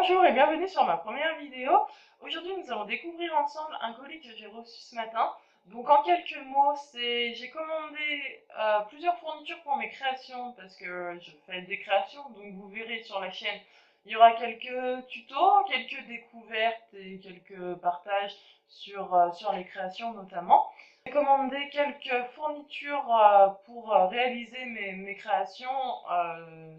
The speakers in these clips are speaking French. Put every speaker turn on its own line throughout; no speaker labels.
Bonjour et bienvenue sur ma première vidéo. Aujourd'hui nous allons découvrir ensemble un colis que j'ai reçu ce matin. Donc en quelques mots, j'ai commandé plusieurs fournitures pour mes créations parce que je fais des créations, donc vous verrez sur la chaîne, il y aura quelques tutos, quelques découvertes et quelques partages sur les créations notamment. J'ai commandé quelques fournitures pour réaliser mes créations.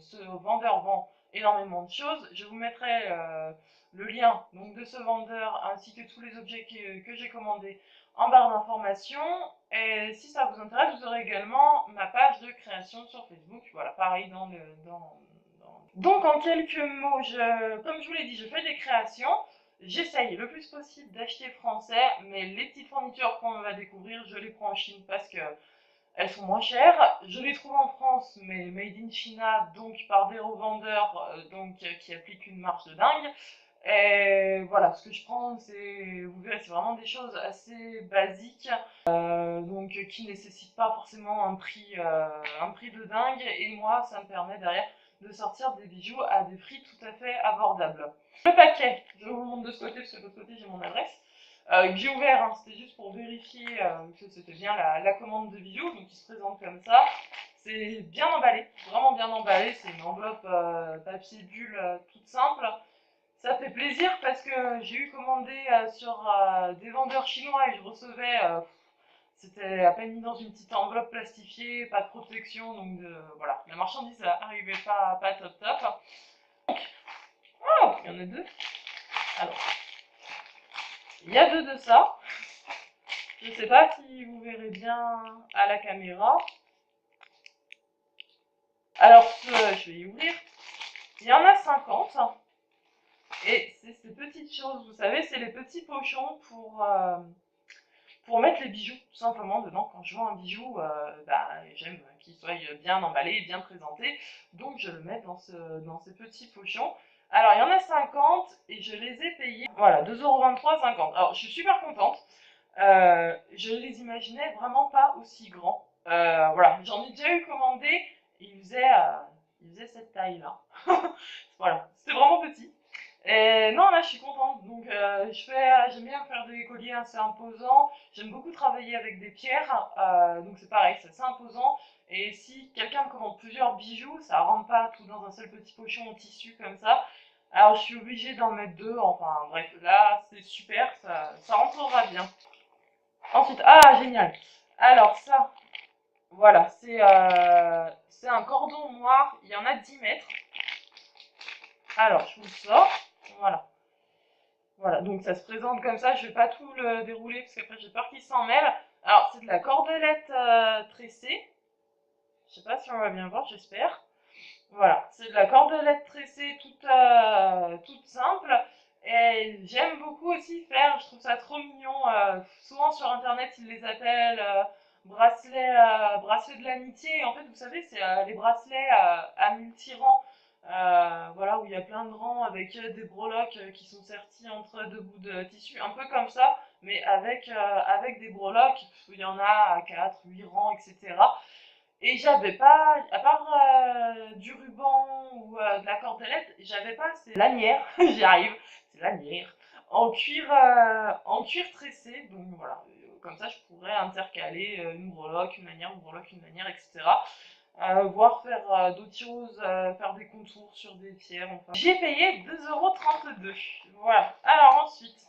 Ce vendeur vend énormément de choses. Je vous mettrai le lien donc, de ce vendeur ainsi que tous les objets que j'ai commandés en barre d'informations. Et si ça vous intéresse, vous aurez également ma page de création sur Facebook. Voilà, pareil Donc en quelques mots, comme je vous l'ai dit, je fais des créations. J'essaye le plus possible d'acheter français, mais les petites fournitures qu'on va découvrir, je les prends en Chine parce que elles sont moins chères. Je les trouve en France, mais made in China, donc par des revendeurs qui appliquent une marge de dingue. Et voilà, ce que je prends, vous verrez, c'est vraiment des choses assez basiques, qui nécessitent pas forcément un prix de dingue. Et moi, ça me permet derrière de sortir des bijoux à des prix tout à fait abordables. Le paquet, je vous le montre de ce côté, parce que de l'autre côté, j'ai mon adresse. Que j'ai ouvert, hein, c'était juste pour vérifier que c'était bien la commande de bijoux, donc il se présente comme ça. C'est bien emballé, vraiment bien emballé, c'est une enveloppe papier bulle toute simple. Ça fait plaisir parce que j'ai eu commandé sur des vendeurs chinois et je recevais, c'était à peine mis dans une petite enveloppe plastifiée, pas de protection, donc voilà, la marchandise arrivait pas top top. Oh, il y en a deux. Alors, il y a deux de ça. Je ne sais pas si vous verrez bien à la caméra. Alors, je vais y ouvrir. Il y en a 50. Et c'est ces petites choses, vous savez, c'est les petits pochons pour mettre les bijoux, tout simplement, dedans. Quand je vends un bijou, j'aime qu'il soit bien emballé, bien présenté. Donc, je le mets dans ces petits pochons. Alors, il y en a 50 et je les ai payés, voilà, 2,23 €, 50. Alors, je suis super contente. Je les imaginais vraiment pas aussi grands. Voilà, j'en ai déjà eu commandé, et il faisait cette taille-là. Voilà, c'était vraiment petit. Et non, là, je suis contente. Donc, j'aime bien faire des colliers assez imposants. J'aime beaucoup travailler avec des pierres. Donc, c'est pareil, c'est assez imposant. Et si quelqu'un me commande plusieurs bijoux, ça rentre pas tout dans un seul petit pochon en tissu comme ça. Alors, je suis obligée d'en mettre deux. Enfin, bref, là, c'est super. Ça rentrera bien. Ensuite, ah, génial. Alors, ça, voilà, c'est un cordon noir. Il y en a 10 mètres. Alors, je vous le sors. Voilà. Voilà, donc ça se présente comme ça, je vais pas tout le dérouler parce qu'après j'ai peur qu'il s'en mêle. Alors c'est de la cordelette tressée, je sais pas si on va bien voir, j'espère. Voilà, c'est de la cordelette tressée toute simple. Et j'aime beaucoup aussi faire, je trouve ça trop mignon, souvent sur internet ils les appellent bracelets de l'amitié. En fait vous savez c'est les bracelets à multi-rangs. Voilà, où il y a plein de rangs avec des breloques qui sont sertis entre deux bouts de tissu, un peu comme ça, mais avec des breloques, il y en a à 4, 8 rangs, etc. Et j'avais pas, à part du ruban ou de la cordelette, j'avais pas ces lanières, j'y arrive, c'est lanières, en cuir tressé, donc voilà, comme ça je pourrais intercaler une breloque, une breloque, une lanière, etc. Voire faire d'autres choses, faire des contours sur des pierres, enfin. J'ai payé 2,32 €. Voilà. Alors ensuite.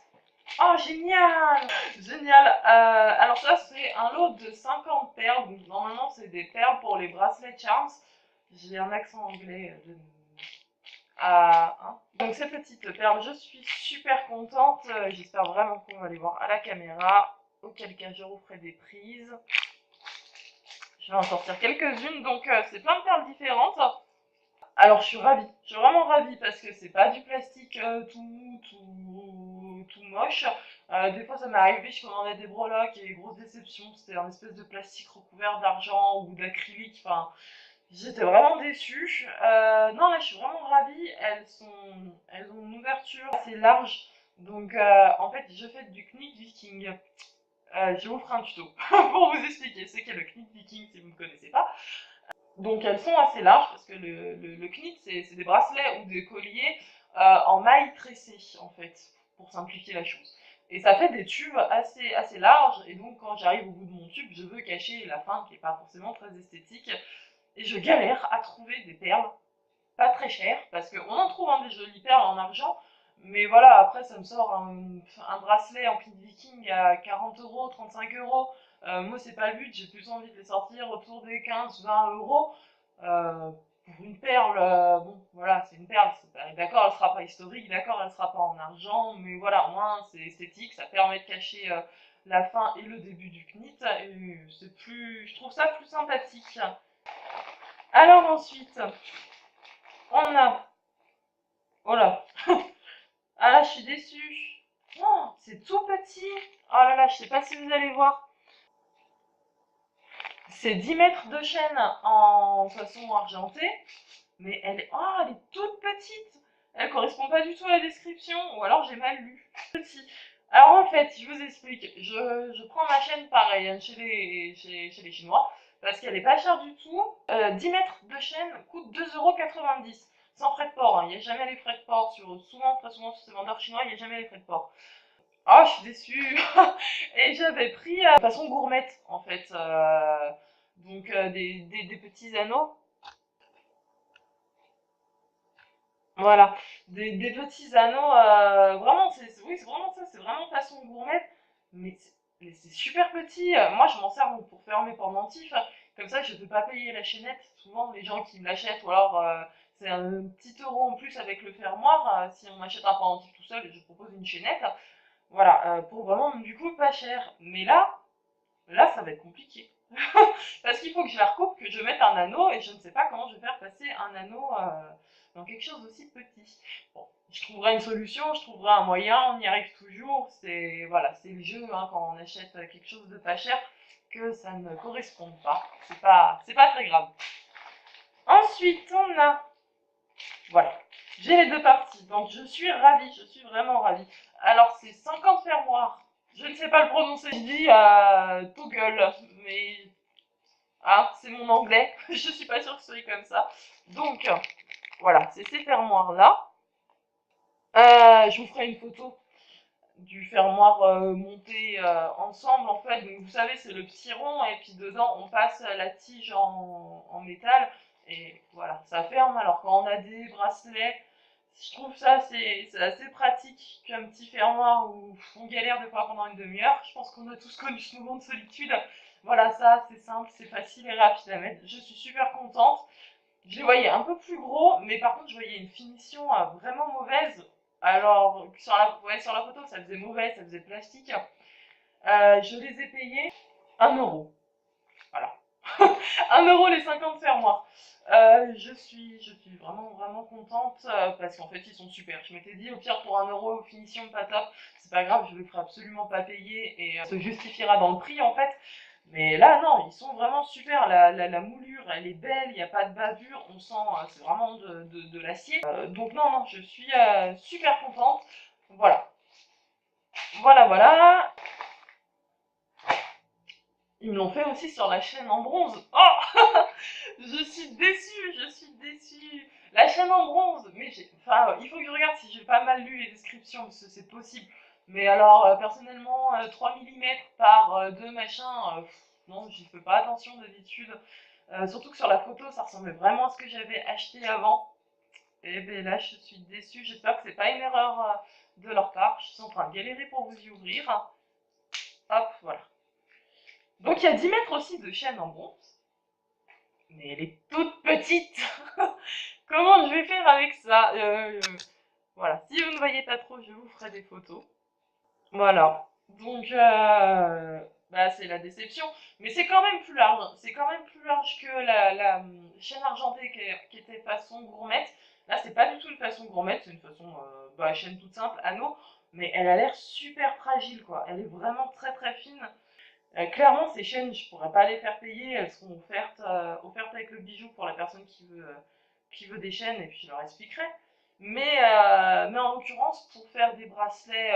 Oh génial! Génial! Alors ça c'est un lot de 50 perles. Donc normalement c'est des perles pour les bracelets Charms. J'ai un accent anglais de... Donc ces petites perles, je suis super contente. J'espère vraiment qu'on va les voir à la caméra. Auquel cas je referai des prises. Je vais en sortir quelques-unes, donc c'est plein de perles différentes. Alors je suis vraiment ravie parce que c'est pas du plastique tout mou, tout moche. Des fois ça m'est arrivé, je commandais des breloques et grosse déception, c'était un espèce de plastique recouvert d'argent ou d'acrylique, enfin j'étais vraiment déçue. Non là je suis vraiment ravie, elles ont une ouverture assez large, donc en fait je fais du knick viking. Je vous ferai un tuto pour vous expliquer ce qu'est le knick viking si vous ne connaissez pas. Donc elles sont assez larges parce que le knit c'est des bracelets ou des colliers en maille tressée, en fait, pour simplifier la chose. Et ça fait des tubes assez larges, et donc quand j'arrive au bout de mon tube, je veux cacher la fin qui n'est pas forcément très esthétique, et je galère à trouver des perles pas très chères, parce qu'on en trouve des jolies perles en argent, mais voilà, après ça me sort un bracelet en kit viking à 40 euros, 35 euros. Moi, c'est pas le but, j'ai plus envie de les sortir autour des 15-20 euros. Pour une perle, bon, voilà, c'est une perle, d'accord, elle sera pas historique, d'accord, elle sera pas en argent, mais voilà, au moins c'est esthétique, ça permet de cacher la fin et le début du knit, et c'est plus, je trouve ça plus sympathique. Alors ensuite, on a, oh là, ah là, je suis déçue. Oh, c'est tout petit. Oh là là, je sais pas si vous allez voir. C'est 10 mètres de chaîne en façon argentée, mais elle est toute petite. Elle correspond pas du tout à la description, ou alors j'ai mal lu. Petit. Alors en fait, je vous explique. Je prends ma chaîne pareil hein, chez les Chinois, parce qu'elle est pas chère du tout. 10 mètres de chaîne coûte 2,90 € sans frais de port. Il n'y a jamais les frais de port. Très souvent sur ces vendeurs chinois, il n'y a jamais les frais de port. Oh, je suis déçue. Et j'avais pris de façon gourmette, en fait. Donc, des petits anneaux. Voilà. Des petits anneaux. Vraiment, oui, c'est vraiment ça. C'est vraiment façon gourmette. Mais c'est super petit. Moi, je m'en sers donc, pour faire mes pendentifs. Comme ça, je ne peux pas payer la chaînette. Souvent, les gens qui me l'achètent, ou alors c'est un petit euro en plus avec le fermoir. Si on achète un pendentif tout seul, je propose une chaînette. Voilà, pour vraiment du coup pas cher. Mais là ça va être compliqué. Parce qu'il faut que je la recoupe, que je mette un anneau, et je ne sais pas comment je vais faire passer un anneau dans quelque chose d'aussi petit. Bon, je trouverai une solution, je trouverai un moyen, on y arrive toujours. C'est voilà, c'est le jeu hein, quand on achète quelque chose de pas cher, que ça ne corresponde pas. C'est pas très grave. Ensuite, on a voilà. J'ai les deux parties, donc je suis ravie, je suis vraiment ravie. Alors c'est 50 fermoirs, je ne sais pas le prononcer, je dis Toggle, mais hein, c'est mon anglais, je suis pas sûre que ce soit comme ça. Donc voilà, c'est ces fermoirs-là. Je vous ferai une photo du fermoir monté ensemble en fait. Donc vous savez, c'est le petit rond et puis dedans on passe la tige en métal et voilà, ça ferme. Alors quand on a des bracelets, je trouve ça c'est assez pratique qu'un petit fermoir où on galère des fois pendant une demi-heure. Je pense qu'on a tous connu ce moment de solitude. Voilà, ça c'est simple, c'est facile et rapide à mettre. Je suis super contente. Je les voyais un peu plus gros, mais par contre, je voyais une finition vraiment mauvaise. Alors, sur la photo, ça faisait mauvais, ça faisait plastique. Je les ai payés 1 €. Voilà. 1 € les 50 fermoirs. Je suis vraiment contente parce qu'en fait, ils sont super. Je m'étais dit, au pire, pour 1 € finition pas top, c'est pas grave, je le ferai absolument pas payer et se justifiera dans le prix en fait. Mais là, non, ils sont vraiment super. La moulure, elle est belle, il n'y a pas de bavure, on sent, c'est vraiment de l'acier. Donc non, non, je suis super contente. Voilà. Voilà. Ils me l'ont fait aussi sur la chaîne en bronze. Oh je suis déçue, je suis déçue. La chaîne en bronze, mais enfin, il faut que je regarde si j'ai pas mal lu les descriptions, parce que c'est possible. Mais alors, personnellement, 3 mm par 2 machins, non, j'y fais pas attention d'habitude. Surtout que sur la photo, ça ressemblait vraiment à ce que j'avais acheté avant. Et ben là, je suis déçue. J'espère que c'est pas une erreur de leur part. Je suis en train de galérer pour vous y ouvrir. Hop, voilà. Donc il y a 10 mètres aussi de chaîne en bronze. Mais elle est toute petite. Comment je vais faire avec ça Voilà, si vous ne voyez pas trop, je vous ferai des photos. Voilà. Donc, bah, c'est la déception. Mais c'est quand même plus large. C'est quand même plus large que la chaîne argentée qui était façon gourmette. Là, c'est pas du tout une façon gourmette, c'est une façon bah, chaîne toute simple, anneau. Mais elle a l'air super fragile, quoi. Elle est vraiment très fine. Clairement, ces chaînes, je pourrais pas les faire payer. Elles seront offertes avec le bijou pour la personne qui veut des chaînes, et puis je leur expliquerai. Mais en l'occurrence, pour faire des bracelets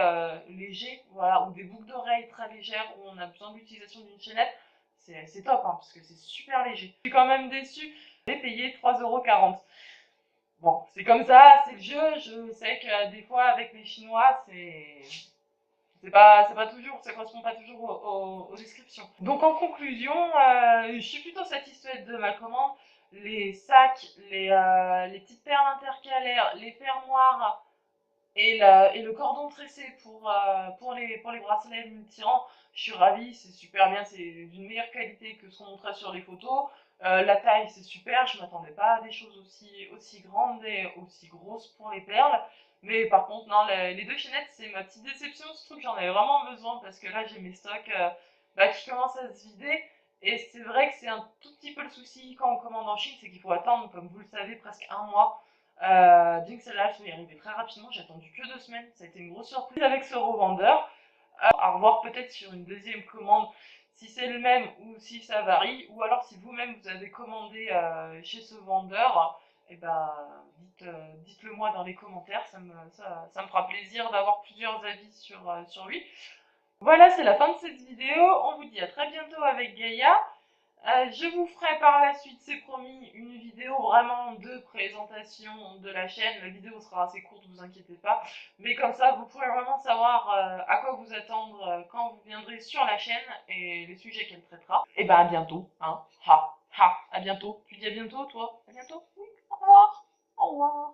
légers, voilà, ou des boucles d'oreilles très légères où on a besoin de l'utilisation d'une chaînette, c'est top, hein, parce que c'est super léger. Je suis quand même déçue. J'ai payé 3,40 €. Bon, c'est comme ça, c'est le jeu. Je sais que des fois, avec les Chinois, c'est pas toujours, ça correspond pas toujours aux descriptions. Donc en conclusion, je suis plutôt satisfaite de ma commande. Les sacs, les petites perles intercalaires, les fermoirs et le cordon tressé pour les bracelets multirang, je suis ravie, c'est super bien, c'est d'une meilleure qualité que ce qu'on montrait sur les photos. La taille, c'est super, je m'attendais pas à des choses aussi grandes et aussi grosses pour les perles. Mais par contre, non, les deux chaînettes, c'est ma petite déception, surtout que j'en avais vraiment besoin parce que là, j'ai mes stocks qui commencent à se vider. Et c'est vrai que c'est un tout petit peu le souci quand on commande en Chine, c'est qu'il faut attendre, comme vous le savez, presque un mois. Bien que celle-là, elle soit arrivée très rapidement, j'ai attendu que 2 semaines, ça a été une grosse surprise avec ce revendeur. À revoir peut-être sur une deuxième commande si c'est le même ou si ça varie, ou alors si vous-même vous avez commandé chez ce vendeur, et ben dites-le moi dans les commentaires, ça me fera plaisir d'avoir plusieurs avis sur lui. Voilà, c'est la fin de cette vidéo, on vous dit à très bientôt avec Gaïa. Je vous ferai par la suite, c'est promis, une vidéo vraiment de présentation de la chaîne. La vidéo sera assez courte, vous inquiétez pas. Mais comme ça, vous pourrez vraiment savoir à quoi vous attendre quand vous viendrez sur la chaîne et les sujets qu'elle traitera. Et ben à bientôt, hein. Ha, ha, à bientôt. Tu dis à bientôt, toi? À bientôt? Oui, au revoir. Au revoir.